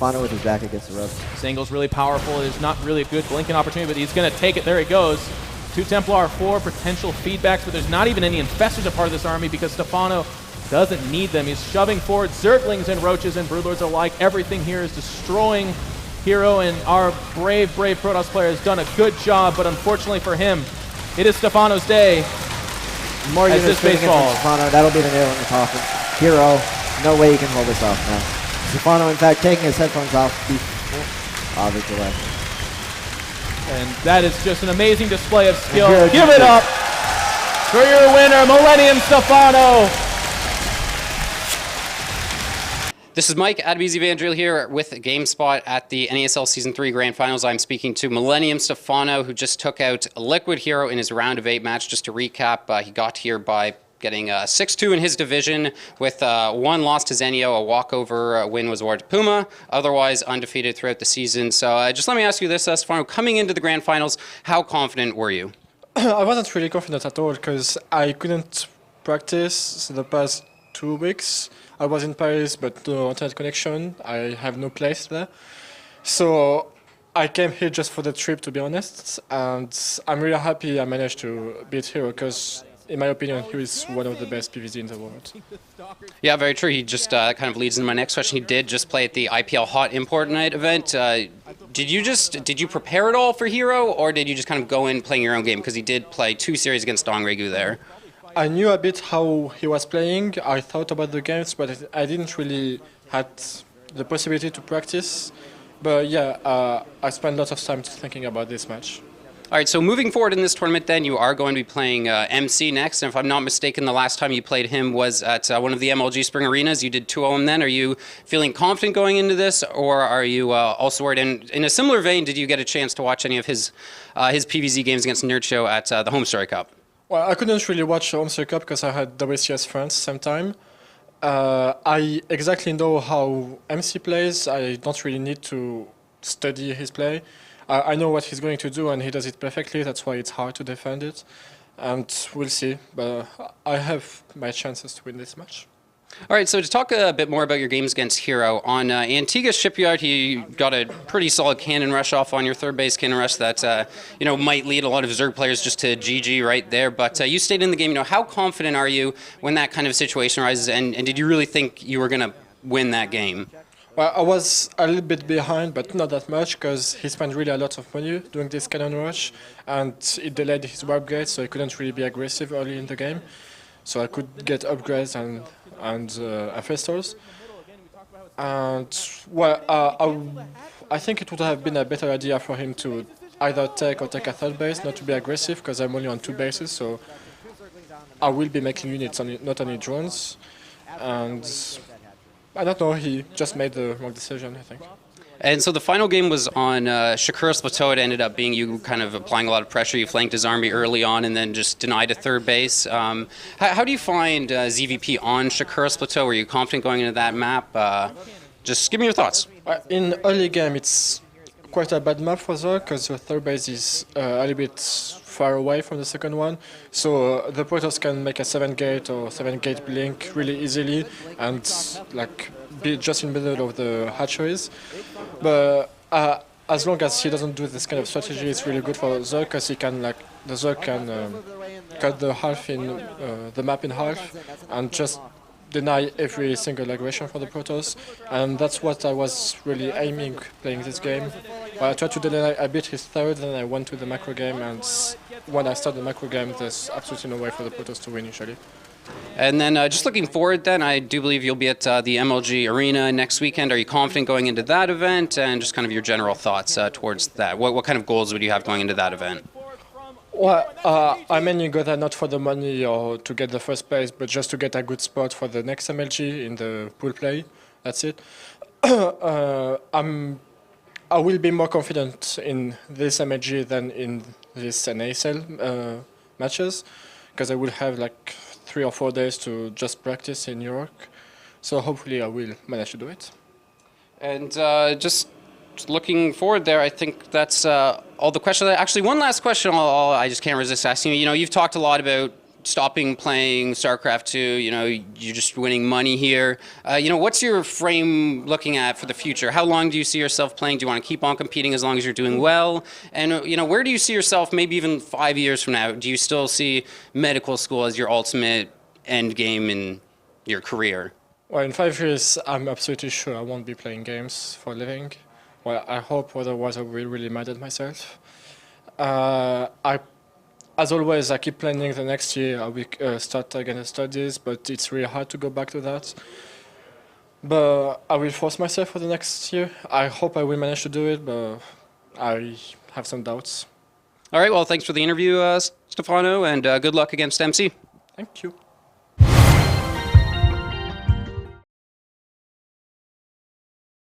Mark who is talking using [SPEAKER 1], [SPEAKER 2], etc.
[SPEAKER 1] Stephano with his back against the ropes.
[SPEAKER 2] This angle's really powerful. It is not really a good blinking opportunity, but he's going to take it. There he goes. 2 Templar, 4 potential feedbacks, but there's not even any Infestors a part of this army because Stephano doesn't need them. He's shoving forward Zerglings and Roaches and Broodlords alike. Everything here is destroying Hero, and our brave Protoss player has done a good job, but unfortunately for him, it is Stephano's day.
[SPEAKER 1] More units spinning in from Stephano. That'll be the nail in the coffin. Hero, no way he can hold this off now. Stephano, in fact, taking his headphones off before the delay.
[SPEAKER 2] And that is just an amazing display of skill. Give it up for your winner, Millennium Stephano.
[SPEAKER 3] This is Mike, Adebisi Vandriel here with GameSpot at the NASL Season 3 Grand Finals. I'm speaking to Millennium Stephano, who just took out Liquid Hero in his round of 8 match. Just to recap, he got here by getting a 6-2 in his division with 1 loss to Zenio, a walkover win was awarded to Puma, otherwise undefeated throughout the season. So just let me ask you this, Stephano, coming into the Grand Finals, how confident were you?
[SPEAKER 4] I wasn't really confident at all because I couldn't practice the past 2 weeks. I was in Paris, but no internet connection. I have no place there. So I came here just for the trip, to be honest. And I'm really happy I managed to beat Hero because, in my opinion, he is one of the best PvZ in the world.
[SPEAKER 3] Yeah, very true. He just kind of leads into my next question. He did just play at the IPL Hot Import Night event. Did you prepare at all for Hero, or did you just kind of go in playing your own game? Because he did play 2 series against Dongregu there.
[SPEAKER 4] I knew a bit how he was playing. I thought about the games, but I didn't really had the possibility to practice. But yeah, I spent lots of time thinking about this match.
[SPEAKER 3] All right, so moving forward in this tournament then, you are going to be playing MC next. And if I'm not mistaken, the last time you played him was at one of the MLG Spring Arenas. You did 2-0 then. Are you feeling confident going into this, or are you also worried? And in a similar vein, did you get a chance to watch any of his PvZ games against Nerdcho at the Home Story Cup?
[SPEAKER 4] Well, I couldn't really watch Home Story Cup because I had WCS France same time. I exactly know how MC plays. I don't really need to study his play. I know what he's going to do, and he does it perfectly. That's why it's hard to defend it. And we'll see. But I have my chances to win this match.
[SPEAKER 3] All right, so to talk a bit more about your games against Hero, on Antigua Shipyard, you got a pretty solid cannon rush off on your third base cannon rush that might lead a lot of Zerg players just to GG right there. But you stayed in the game. How confident are you when that kind of situation arises? And did you really think you were going to win that game?
[SPEAKER 4] Well, I was a little bit behind, but not that much, because he spent really a lot of money doing this cannon rush, and it delayed his warp gate, so he couldn't really be aggressive early in the game. So I could get upgrades and Infestors. And well, I think it would have been a better idea for him to either take a third base, not to be aggressive, because I'm only on 2 bases, so I will be making units, not only drones. And I don't know, he just made the wrong decision, I think.
[SPEAKER 3] And so the final game was on Sakura's Plateau. It ended up being you kind of applying a lot of pressure. You flanked his army early on and then just denied a third base. How do you find ZVP on Sakura's Plateau? Were you confident going into that map? Just give me your thoughts.
[SPEAKER 4] In early game, it's quite a bad map for Zerg, because the third base is a little bit far away from the second one. So the Protoss can make a 7-gate or 7-gate blink really easily and be just in the middle of the hatcheries. But as long as he doesn't do this kind of strategy, it's really good for Zerg, because he can the Zerg can cut the map in half and just deny every single aggression for the Protoss, and that's what I was really aiming playing this game. Well, I tried to deny a bit his third, then I went to the macro game, and when I start the macro game, there's absolutely no way for the Protoss to win usually.
[SPEAKER 3] And then just looking forward then, I do believe you'll be at the MLG Arena next weekend. Are you confident going into that event, and just kind of your general thoughts towards that? What kind of goals would you have going into that event?
[SPEAKER 4] Well, I mainly go there not for the money or to get the first place, but just to get a good spot for the next MLG in the pool play. That's it. I will be more confident in this MLG than in this NASL matches, because I will have 3 or 4 days to just practice in New York. So hopefully I will manage to do it.
[SPEAKER 3] And just looking forward there, I think that's all the questions. Actually, one last question I just can't resist asking you. You've talked a lot about stopping playing Starcraft II, you know, you're just winning money here. You know, what's your frame looking at for the future? How long do you see yourself playing? Do you want to keep on competing as long as you're doing well? And, you know, where do you see yourself maybe even 5 years from now? Do you still see medical school as your ultimate end game in your career?
[SPEAKER 4] Well, in 5 years, I'm absolutely sure I won't be playing games for a living. Well, I hope, otherwise I will really mad at myself. As always, I keep planning the next year I will start again the studies, but it's really hard to go back to that. But I will force myself for the next year. I hope I will manage to do it, but I have some doubts.
[SPEAKER 3] All right, well, thanks for the interview, Stephano, and good luck against MC.
[SPEAKER 4] Thank you.